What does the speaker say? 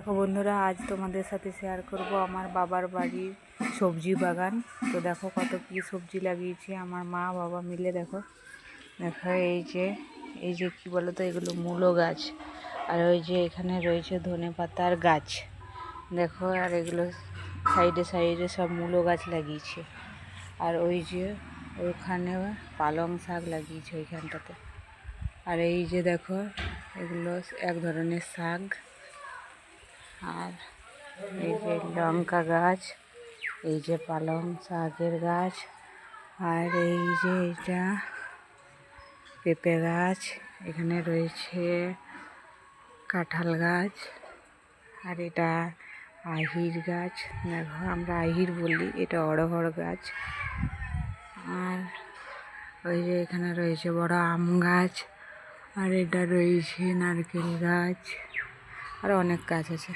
তো বন্ধুরা, আজ তোমাদের সাথে শেয়ার করব আমার বাবার বাড়ির সবজি বাগান। তো দেখো কত কি সবজি লাগিয়েছি আমার মা বাবা মিলে। দেখো দেখো এই যে কি বলো তো, এগুলো মূলো গাছ। আর ওই যে এখানে রয়েছে ধনে পাতার গাছ দেখো। আর এগুলো সাইডে সাইডে সব মূলো গাছ লাগিয়েছে। আর ওই যে ওখানে পালং শাক লাগিয়েছে ওইখানটাতে। আর এই যে দেখো, এগুলো এক ধরনের শাক। আর এই যে লঙ্কা গাছ, এই যে পালং শাকের গাছ, আর এই যে এটা পেঁপে গাছ, এখানে রয়েছে কাঁঠাল গাছ। আর এটা আহির গাছ, দেখো আমরা আহির বলি, এটা অড়হর গাছ। আর ওই যে এখানে রয়েছে বড় আম গাছ। আর এটা রয়েছে নারকেল গাছ, আর অনেক গাছ আছে।